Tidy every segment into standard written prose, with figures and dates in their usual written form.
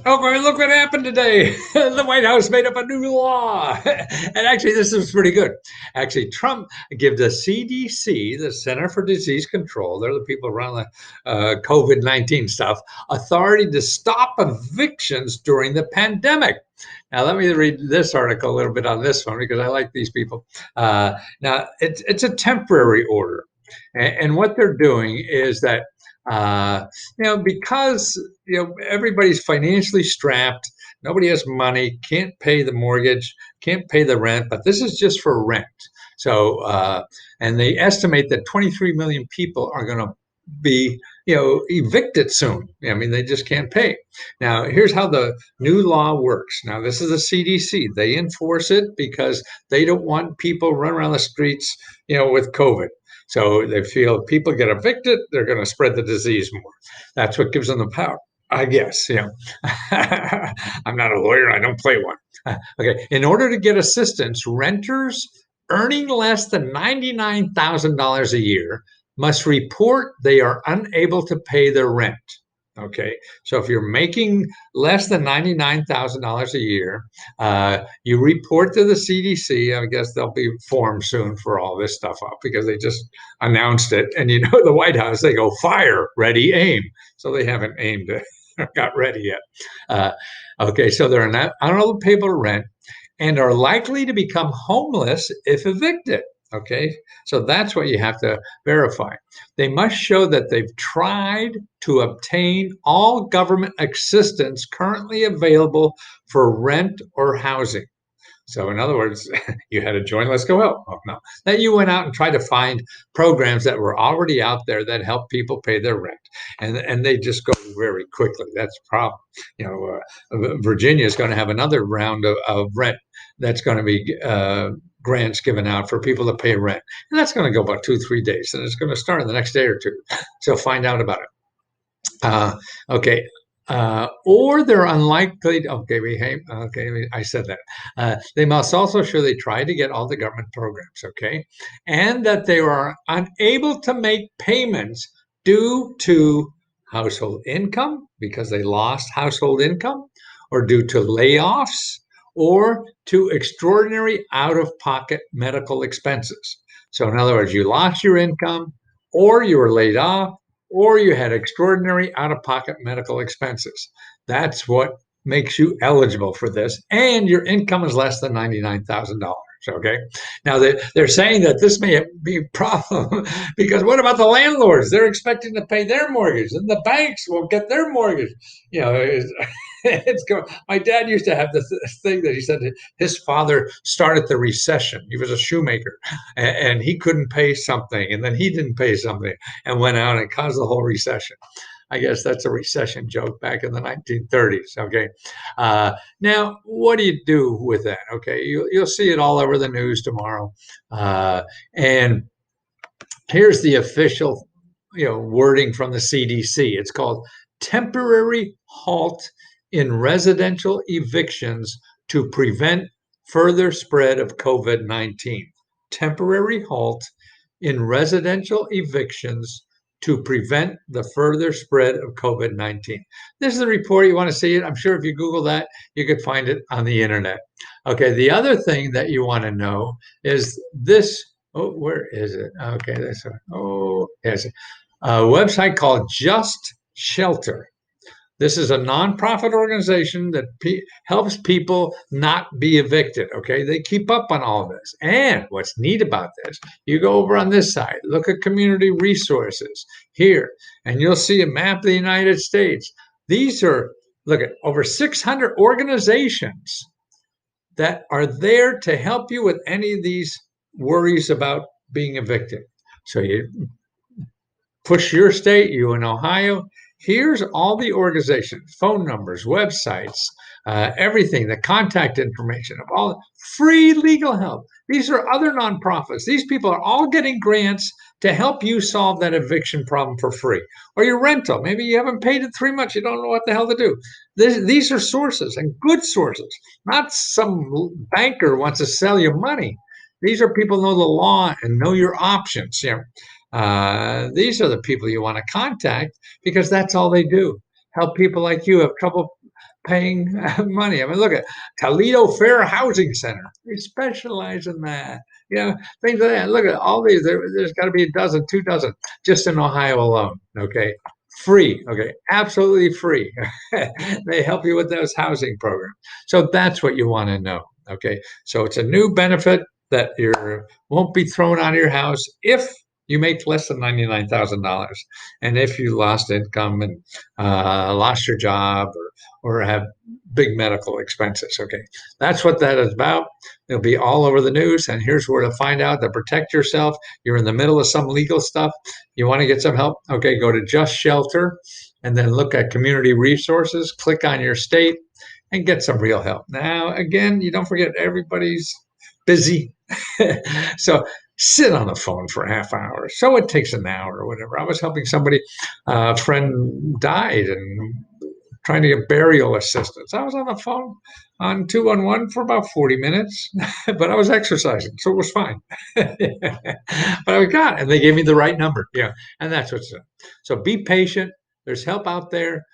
Oh, look what happened today. The White House made up a new law. And actually, this is pretty good. Actually, Trump gave the CDC, the Center for Disease Control, they're the people around the COVID-19 stuff, authority to stop evictions during the pandemic. Now, let me read this article a little bit on this one because I like these people. Now, it's a temporary order. And what they're doing is that because everybody's financially strapped, nobody has money, can't pay the mortgage, can't pay the rent, but this is just for rent. So, and they estimate that 23 million people are going to be, evicted soon. I mean, they just can't pay. Now, here's how the new law works. Now, this is the CDC. They enforce it because they don't want people running around the streets, with COVID. So they feel if people get evicted, they're going to spread the disease more. That's what gives them the power, I guess. I'm not a lawyer. I don't play one. Okay. In order to get assistance, renters earning less than $99,000 a year must report they are unable to pay their rent. Okay. So if you're making less than $99,000 a year, you report to the CDC. I guess there'll be forms soon for all this stuff up because they just announced it. And the White House, they go fire, ready, aim. So they haven't aimed it, got ready yet. Okay. So they're not unable to pay their rent and are likely to become homeless if evicted. Okay, so that's what you have to verify. They must show that they've tried to obtain all government assistance currently available for rent or housing. So, in other words, you had to join Let's Go Help. Oh, no, that you went out and tried to find programs that were already out there that help people pay their rent, and they just go very quickly. That's the problem. Virginia is going to have another round of rent that's going to be grants given out for people to pay rent, and that's going to go about 2-3 days, and it's going to start in the next day or two. So find out about it. Okay. Or they're unlikely. Okay, I said that. They must also show they tried to get all the government programs. Okay, and that they are unable to make payments due to household income because they lost household income, or due to layoffs, or to extraordinary out-of-pocket medical expenses. So, in other words, you lost your income, or you were laid off, or you had extraordinary out of pocket medical expenses. That's what makes you eligible for this. And your income is less than $99,000. Okay. Now they're saying that this may be a problem because what about the landlords? They're expecting to pay their mortgage, and the banks won't get their mortgage. It's going. My dad used to have this thing that he said that his father started the recession. He was a shoemaker, and he couldn't pay something, and then he didn't pay something, and went out and caused the whole recession. I guess that's a recession joke back in the 1930s. Okay. Now, what do you do with that? Okay. You'll see it all over the news tomorrow. And here's the official, wording from the CDC. It's called temporary halt in residential evictions to prevent further spread of COVID-19. Temporary halt in residential evictions to prevent the further spread of COVID-19. This is a report. You want to see it? I'm sure if you Google that, you could find it on the internet. Okay, the other thing that you want to know is this. Oh, where is it? Okay, that's yes, a website called Just Shelter. This is a nonprofit organization that helps people not be evicted. Okay, they keep up on all this. And what's neat about this, you go over on this side, look at community resources here, and you'll see a map of the United States. These are, look at, over 600 organizations that are there to help you with any of these worries about being evicted. So you push your state, you in Ohio. Here's all the organizations, phone numbers, websites, everything, the contact information of all free legal help. These are other nonprofits. These people are all getting grants to help you solve that eviction problem for free. Or your rental. Maybe you haven't paid it 3 months. You don't know what the hell to do. These are sources, and good sources, not some banker wants to sell you money. These are people who know the law and know your options. These are the people you want to contact because that's all they do. Help people like you have trouble paying money. I mean, look at Toledo Fair Housing Center. We specialize in that. You know, things like that. Look at all these. There's got to be a dozen, 2 dozen, just in Ohio alone. Okay. Free. Okay. Absolutely free. They help you with those housing programs. So that's what you want to know. Okay. So it's a new benefit that you won't be thrown out of your house if you make less than $99,000, and if you lost income and lost your job or have big medical expenses. Okay, that's what that is about. It'll be all over the news. And here's where to find out to protect yourself. You're in the middle of some legal stuff. You want to get some help? Okay, go to Just Shelter and then look at community resources. Click on your state and get some real help. Now, again, you don't forget everybody's busy. So sit on the phone for a half hour. So it takes an hour or whatever. I was helping somebody, a friend died and trying to get burial assistance. I was on the phone on 211 for about 40 minutes, but I was exercising, so it was fine. But I got it, and they gave me the right number. Yeah, and that's what's up. So be patient. There's help out there.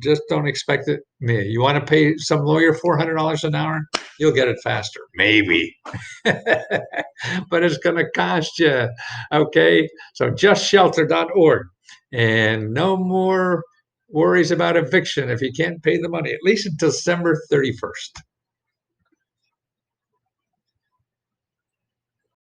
Just don't expect it. You want to pay some lawyer $400 an hour? You'll get it faster, maybe, but it's going to cost you. Okay, so justshelter.org, and no more worries about eviction if you can't pay the money, at least until December 31st.